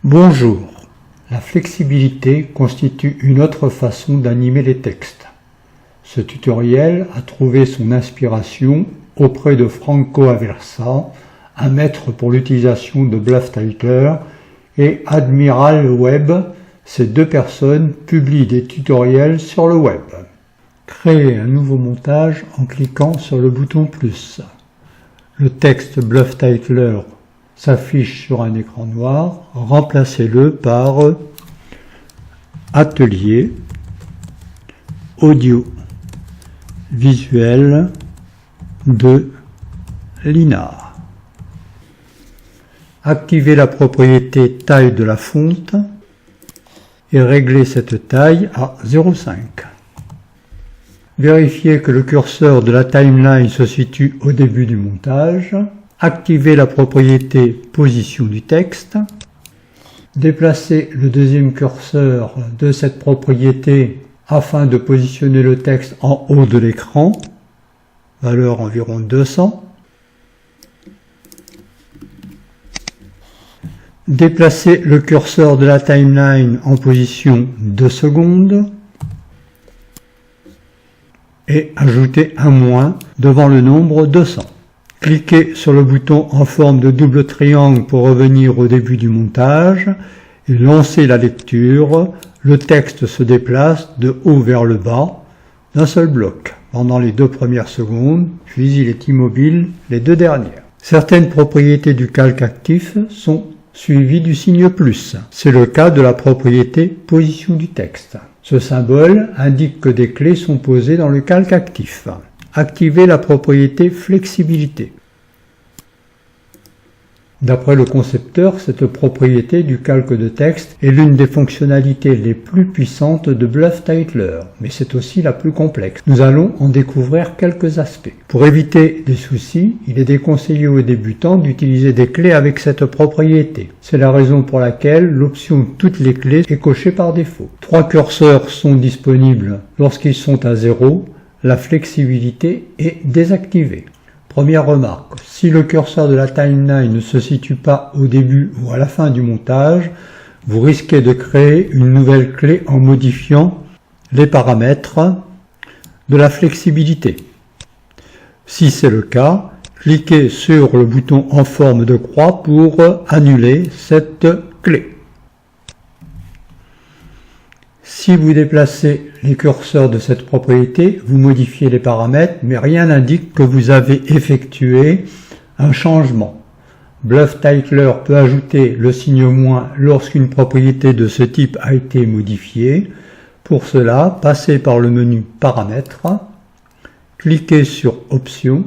Bonjour. La flexibilité constitue une autre façon d'animer les textes. Ce tutoriel a trouvé son inspiration auprès de Franco Aversa, un maître pour l'utilisation de BluffTitler, et Admiral Web. Ces deux personnes publient des tutoriels sur le web. Créer un nouveau montage en cliquant sur le bouton plus. Le texte BluffTitler s'affiche sur un écran noir, remplacez-le par Atelier, Audio, Visuel de Linard. Activez la propriété taille de la fonte et réglez cette taille à 0,5. Vérifiez que le curseur de la timeline se situe au début du montage. Activez la propriété position du texte. Déplacez le deuxième curseur de cette propriété afin de positionner le texte en haut de l'écran, valeur environ 200. Déplacez le curseur de la timeline en position 2 secondes et ajoutez un moins devant le nombre 200. Cliquez sur le bouton en forme de double triangle pour revenir au début du montage et lancez la lecture. Le texte se déplace de haut vers le bas d'un seul bloc pendant les 2 premières secondes, puis il est immobile les 2 dernières. Certaines propriétés du calque actif sont suivies du signe plus. C'est le cas de la propriété position du texte. Ce symbole indique que des clés sont posées dans le calque actif. Activez la propriété flexibilité. D'après le concepteur, cette propriété du calque de texte est l'une des fonctionnalités les plus puissantes de BluffTitler, mais c'est aussi la plus complexe. Nous allons en découvrir quelques aspects. Pour éviter des soucis, il est déconseillé aux débutants d'utiliser des clés avec cette propriété. C'est la raison pour laquelle l'option toutes les clés est cochée par défaut. 3 curseurs sont disponibles lorsqu'ils sont à 0. La flexibilité est désactivée. Première remarque, si le curseur de la timeline ne se situe pas au début ou à la fin du montage, vous risquez de créer une nouvelle clé en modifiant les paramètres de la flexibilité. Si c'est le cas, cliquez sur le bouton en forme de croix pour annuler cette clé. Si vous déplacez les curseurs de cette propriété, vous modifiez les paramètres, mais rien n'indique que vous avez effectué un changement. BluffTitler peut ajouter le signe moins lorsqu'une propriété de ce type a été modifiée. Pour cela, passez par le menu Paramètres, cliquez sur Options.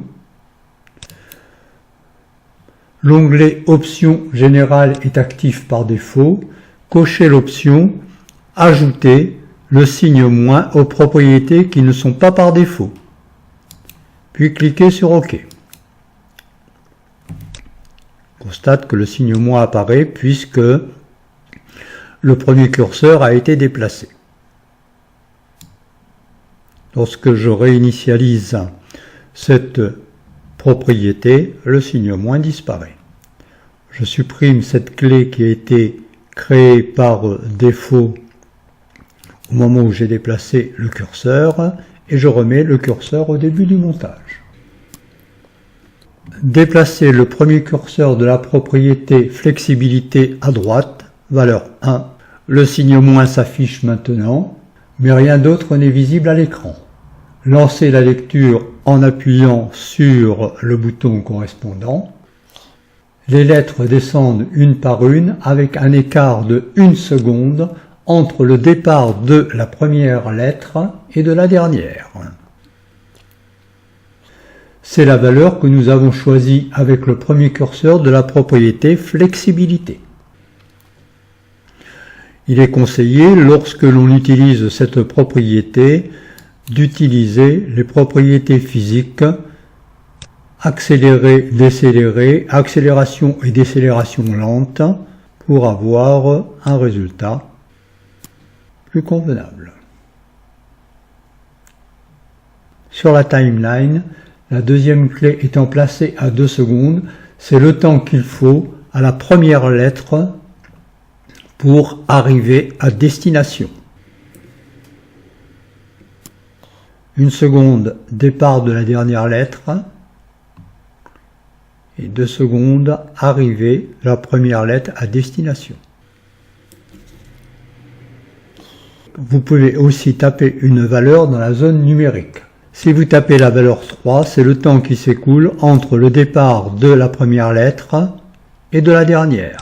L'onglet Options générales est actif par défaut. Cochez l'option Ajouter le signe moins aux propriétés qui ne sont pas par défaut. Puis cliquez sur OK. Constate que le signe moins apparaît puisque le premier curseur a été déplacé. Lorsque je réinitialise cette propriété, le signe moins disparaît. Je supprime cette clé qui a été créée par défaut au moment où j'ai déplacé le curseur et je remets le curseur au début du montage. Déplacez le premier curseur de la propriété flexibilité à droite, valeur 1. Le signe moins s'affiche maintenant, mais rien d'autre n'est visible à l'écran. Lancez la lecture en appuyant sur le bouton correspondant. Les lettres descendent une par une avec un écart de 1 seconde entre le départ de la première lettre et de la dernière. C'est la valeur que nous avons choisie avec le premier curseur de la propriété flexibilité. Il est conseillé, lorsque l'on utilise cette propriété, d'utiliser les propriétés physiques accélérer, décélérer, accélération et décélération lente pour avoir un résultat plus convenable. Sur la timeline, la deuxième clé étant placée à 2 secondes, c'est le temps qu'il faut à la première lettre pour arriver à destination. 1 seconde, départ de la dernière lettre. Et 2 secondes, arrivée de la première lettre à destination. Vous pouvez aussi taper une valeur dans la zone numérique. Si vous tapez la valeur 3, c'est le temps qui s'écoule entre le départ de la première lettre et de la dernière.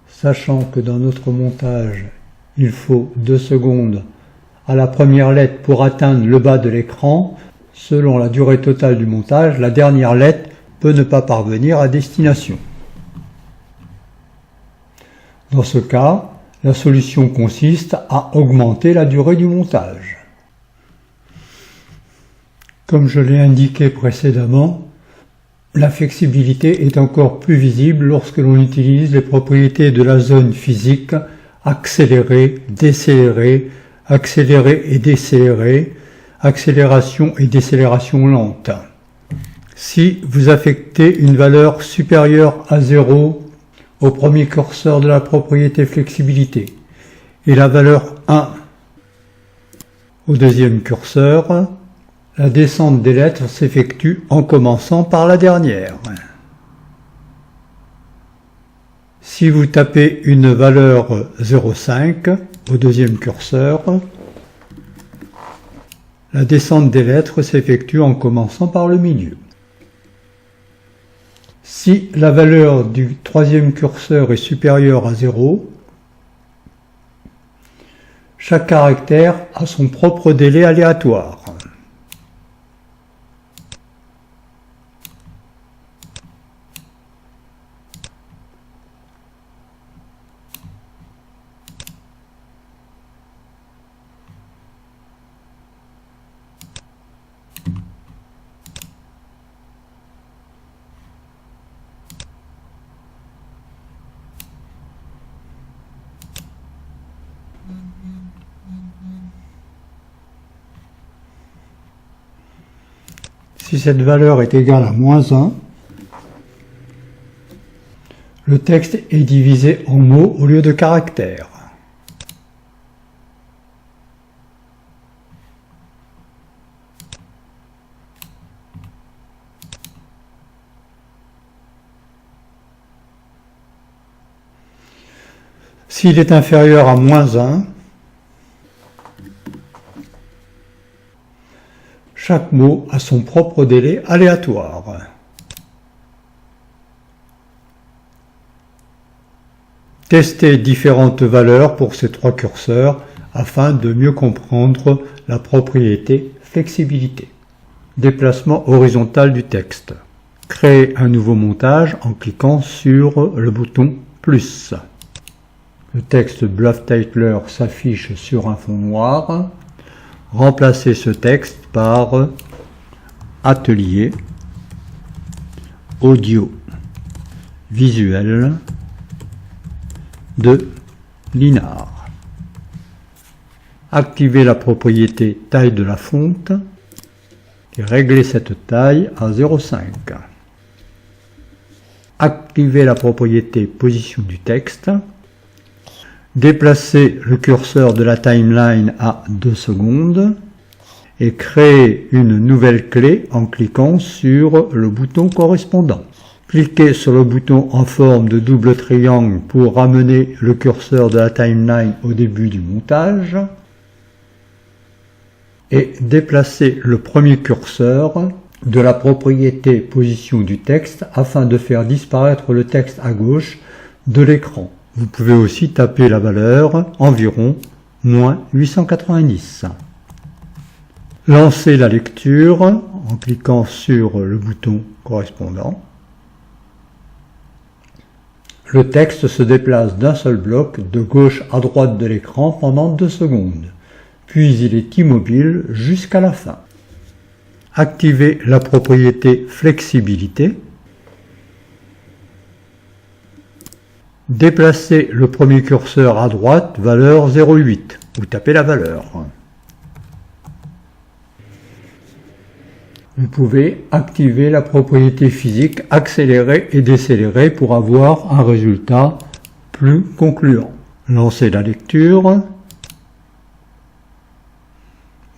Sachant que dans notre montage, il faut 2 secondes à la première lettre pour atteindre le bas de l'écran, selon la durée totale du montage, la dernière lettre peut ne pas parvenir à destination. Dans ce cas, la solution consiste à augmenter la durée du montage. Comme je l'ai indiqué précédemment, la flexibilité est encore plus visible lorsque l'on utilise les propriétés de la zone physique accélérer, décélérer, accélérer et décélérer, accélération et décélération lente. Si vous affectez une valeur supérieure à 0 au premier curseur de la propriété flexibilité et la valeur 1 au deuxième curseur, la descente des lettres s'effectue en commençant par la dernière. Si vous tapez une valeur 0,5 au deuxième curseur, la descente des lettres s'effectue en commençant par le milieu. Si la valeur du troisième curseur est supérieure à 0, chaque caractère a son propre délai aléatoire. Si cette valeur est égale à -1, le texte est divisé en mots au lieu de caractères. S'il est inférieur à -1, chaque mot a son propre délai aléatoire. Testez différentes valeurs pour ces trois curseurs afin de mieux comprendre la propriété flexibilité. Déplacement horizontal du texte. Créez un nouveau montage en cliquant sur le bouton plus. Le texte Bluff Titler s'affiche sur un fond noir. Remplacez ce texte par Atelier, Audio, Visuel de Linard. Activez la propriété taille de la fonte et réglez cette taille à 0,5. Activez la propriété position du texte. Déplacez le curseur de la timeline à 2 secondes et créez une nouvelle clé en cliquant sur le bouton correspondant. Cliquez sur le bouton en forme de double triangle pour ramener le curseur de la timeline au début du montage et déplacez le premier curseur de la propriété position du texte afin de faire disparaître le texte à gauche de l'écran. Vous pouvez aussi taper la valeur environ -890. Lancez la lecture en cliquant sur le bouton correspondant. Le texte se déplace d'un seul bloc de gauche à droite de l'écran pendant 2 secondes, puis il est immobile jusqu'à la fin. Activez la propriété flexibilité. Déplacez le premier curseur à droite, valeur 0,8. Vous tapez la valeur. Vous pouvez activer la propriété physique accélérer et décélérer pour avoir un résultat plus concluant. Lancez la lecture.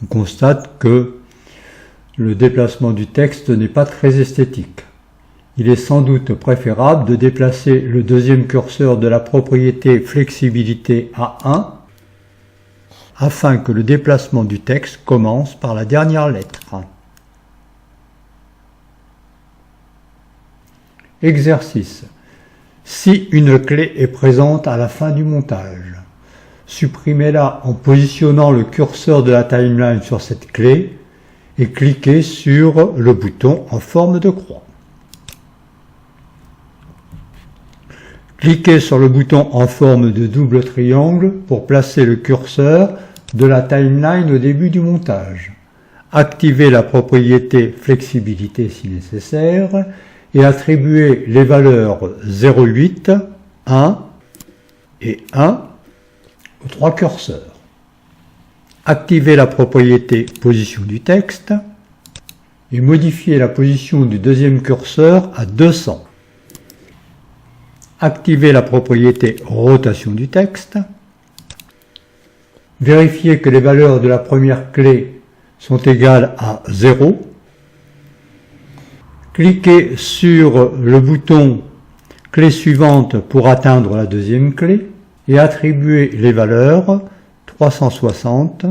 On constate que le déplacement du texte n'est pas très esthétique. Il est sans doute préférable de déplacer le deuxième curseur de la propriété flexibilité à 1 afin que le déplacement du texte commence par la dernière lettre. Exercice. Si une clé est présente à la fin du montage, supprimez-la en positionnant le curseur de la timeline sur cette clé et cliquez sur le bouton en forme de croix. Cliquez sur le bouton en forme de double triangle pour placer le curseur de la timeline au début du montage. Activez la propriété flexibilité si nécessaire et attribuez les valeurs 0,8, 1 et 1 aux trois curseurs. Activez la propriété position du texte et modifiez la position du deuxième curseur à 200. Activez la propriété rotation du texte. Vérifiez que les valeurs de la première clé sont égales à 0. Cliquez sur le bouton clé suivante pour atteindre la deuxième clé et attribuez les valeurs 360,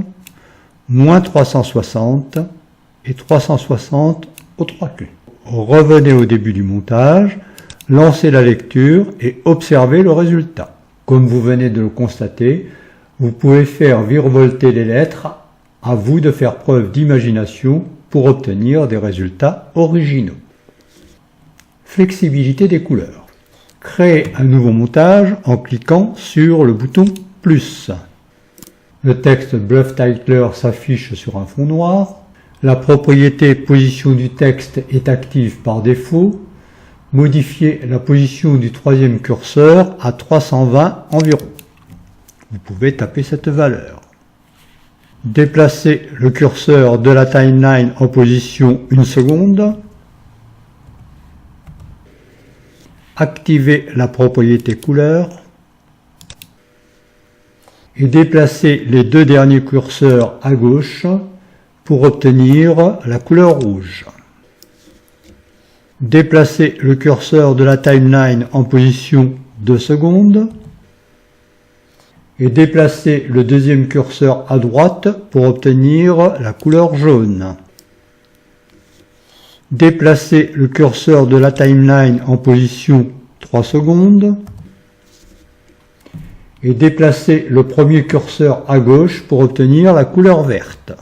moins 360 et 360 aux trois clés. Revenez au début du montage, lancez la lecture et observez le résultat. Comme vous venez de le constater, vous pouvez faire virevolter les lettres, à vous de faire preuve d'imagination pour obtenir des résultats originaux. Flexibilité des couleurs. Créez un nouveau montage en cliquant sur le bouton plus. Le texte Bluff Titler s'affiche sur un fond noir. La propriété position du texte est active par défaut. Modifiez la position du troisième curseur à 320 environ. Vous pouvez taper cette valeur. Déplacez le curseur de la timeline en position 1 seconde. Activez la propriété couleur. Et déplacez les deux derniers curseurs à gauche pour obtenir la couleur rouge. Déplacez le curseur de la timeline en position 2 secondes et déplacez le deuxième curseur à droite pour obtenir la couleur jaune. Déplacez le curseur de la timeline en position 3 secondes et déplacez le premier curseur à gauche pour obtenir la couleur verte.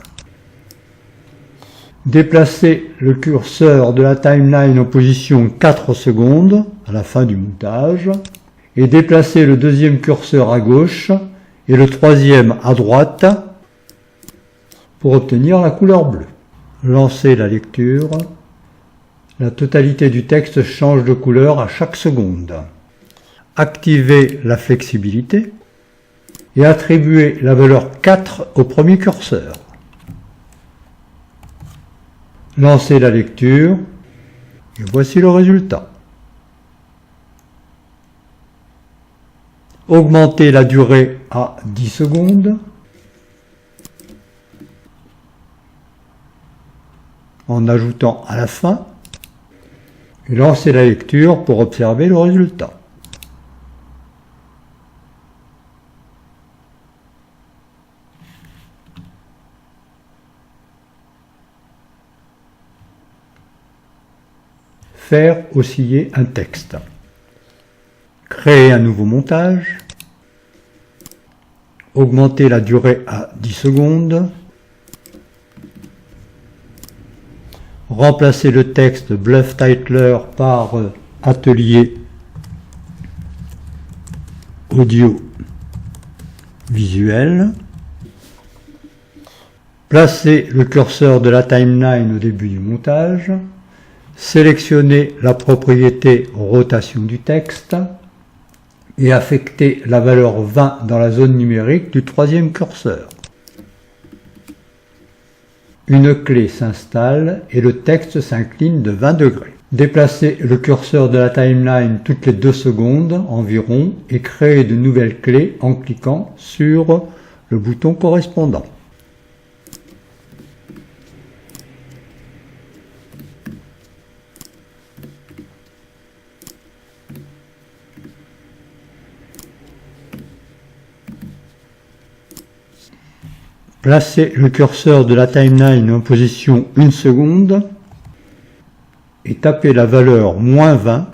Déplacez le curseur de la timeline en position 4 secondes à la fin du montage et déplacez le deuxième curseur à gauche et le troisième à droite pour obtenir la couleur bleue. Lancez la lecture. La totalité du texte change de couleur à chaque seconde. Activez la flexibilité et attribuez la valeur 4 au premier curseur. Lancez la lecture et voici le résultat. Augmentez la durée à 10 secondes en ajoutant à la fin et lancez la lecture pour observer le résultat. Faire osciller un texte. Créer un nouveau montage. Augmenter la durée à 10 secondes. Remplacer le texte Bluff Titler par atelier audio visuel. Placer le curseur de la timeline au début du montage. Sélectionnez la propriété rotation du texte et affectez la valeur 20 dans la zone numérique du troisième curseur. une clé s'installe et le texte s'incline de 20 degrés. Déplacez le curseur de la timeline toutes les 2 secondes environ et créez de nouvelles clés en cliquant sur le bouton correspondant. Placez le curseur de la timeline en position 1 seconde et tapez la valeur -20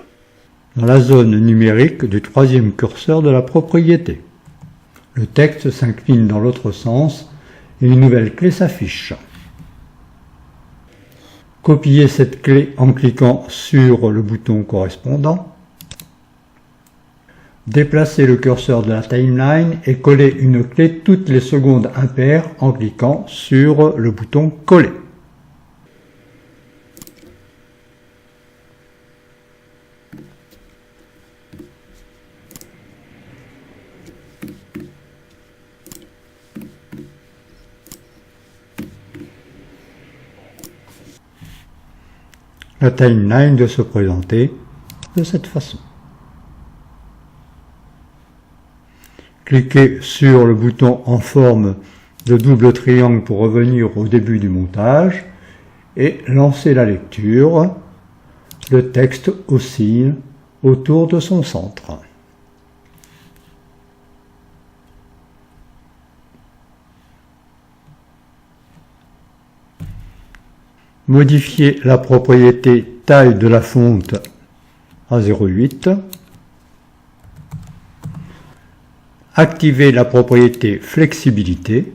dans la zone numérique du 3e curseur de la propriété. Le texte s'incline dans l'autre sens et une nouvelle clé s'affiche. Copiez cette clé en cliquant sur le bouton correspondant. Déplacez le curseur de la timeline et collez une clé toutes les secondes impaires en cliquant sur le bouton Coller. La timeline doit se présenter de cette façon. Cliquez sur le bouton en forme de double triangle pour revenir au début du montage et lancez la lecture. Le texte oscille autour de son centre. Modifiez la propriété taille de la fonte à 0,8. Activez la propriété flexibilité.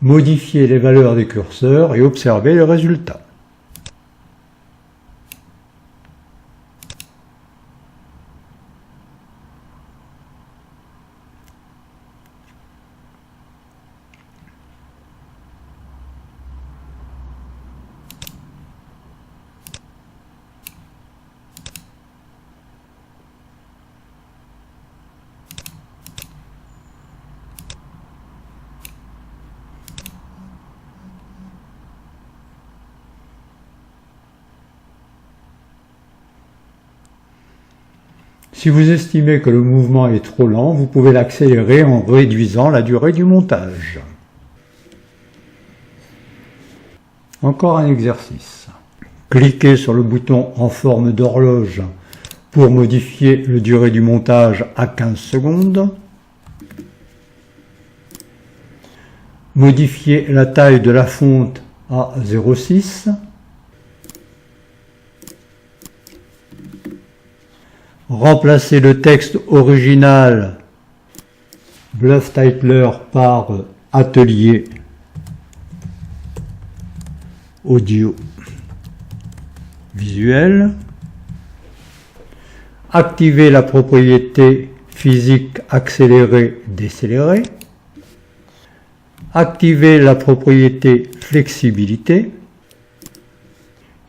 Modifiez les valeurs des curseurs et observez le résultat. Si vous estimez que le mouvement est trop lent, vous pouvez l'accélérer en réduisant la durée du montage. Encore un exercice. Cliquez sur le bouton en forme d'horloge pour modifier la durée du montage à 15 secondes. Modifiez la taille de la fonte à 0,6. Remplacez le texte original Bluff Titler par Atelier Audio Visuel. Activez la propriété physique accéléré-décéléré. Activez la propriété flexibilité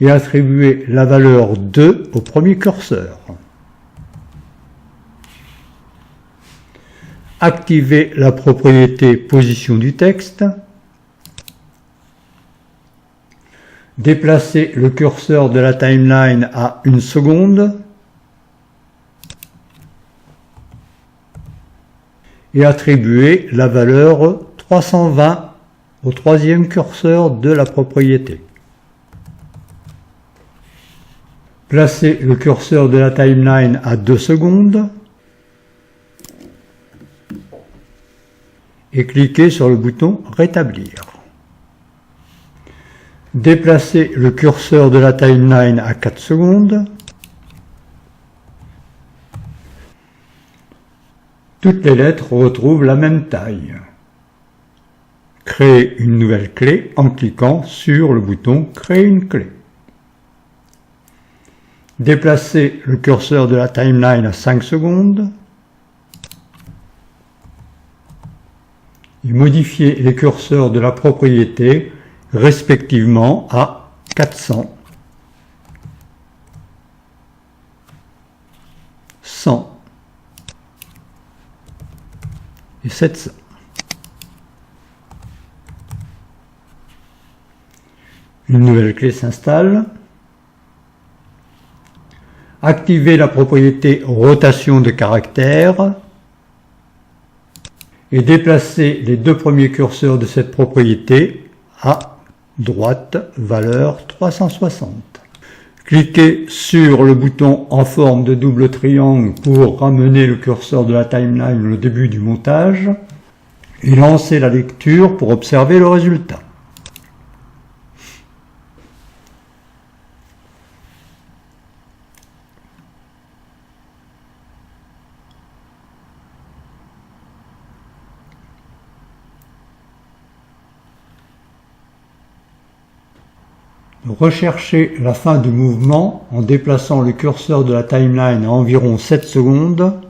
et attribuez la valeur 2 au premier curseur. Activez la propriété position du texte. Déplacez le curseur de la timeline à 1 seconde. Et attribuez la valeur 320 au 3e curseur de la propriété. Placez le curseur de la timeline à 2 secondes. Et cliquez sur le bouton Rétablir. Déplacez le curseur de la timeline à 4 secondes. Toutes les lettres retrouvent la même taille. Créez une nouvelle clé en cliquant sur le bouton Créer une clé. Déplacez le curseur de la timeline à 5 secondes. Et modifiez les curseurs de la propriété respectivement à 400, 100 et 700. Une nouvelle clé s'installe. Activez la propriété rotation de caractère et déplacez les deux premiers curseurs de cette propriété à droite, valeur 360. Cliquez sur le bouton en forme de double triangle pour ramener le curseur de la timeline au début du montage et lancez la lecture pour observer le résultat. Recherchez la fin du mouvement en déplaçant le curseur de la timeline à environ 7 secondes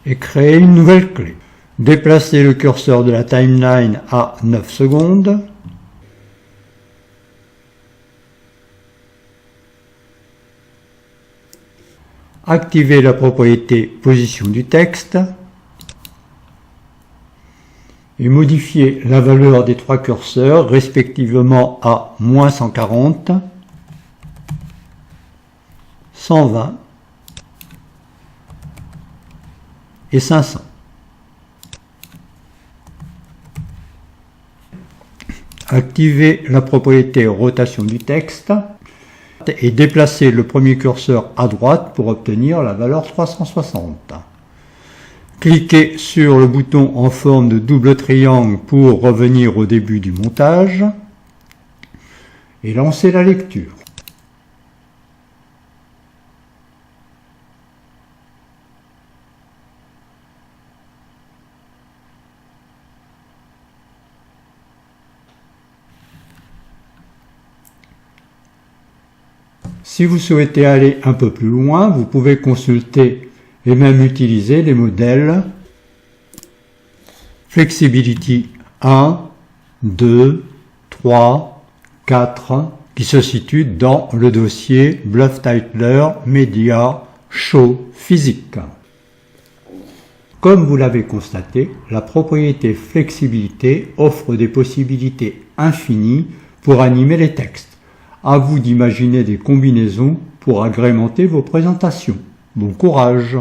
et créez une nouvelle clé. Déplacez le curseur de la timeline à 9 secondes activez la propriété position du texte et modifiez la valeur des trois curseurs respectivement à -140, 120 et 500. Activez la propriété rotation du texte et déplacez le premier curseur à droite pour obtenir la valeur 360. Cliquez sur le bouton en forme de double triangle pour revenir au début du montage et lancez la lecture. Si vous souhaitez aller un peu plus loin, vous pouvez consulter et même utiliser les modèles Flexibility 1, 2, 3, 4 qui se situent dans le dossier Bluff-Tytler Media Show Physics. Comme vous l'avez constaté, la propriété flexibilité offre des possibilités infinies pour animer les textes. À vous d'imaginer des combinaisons pour agrémenter vos présentations. Bon courage!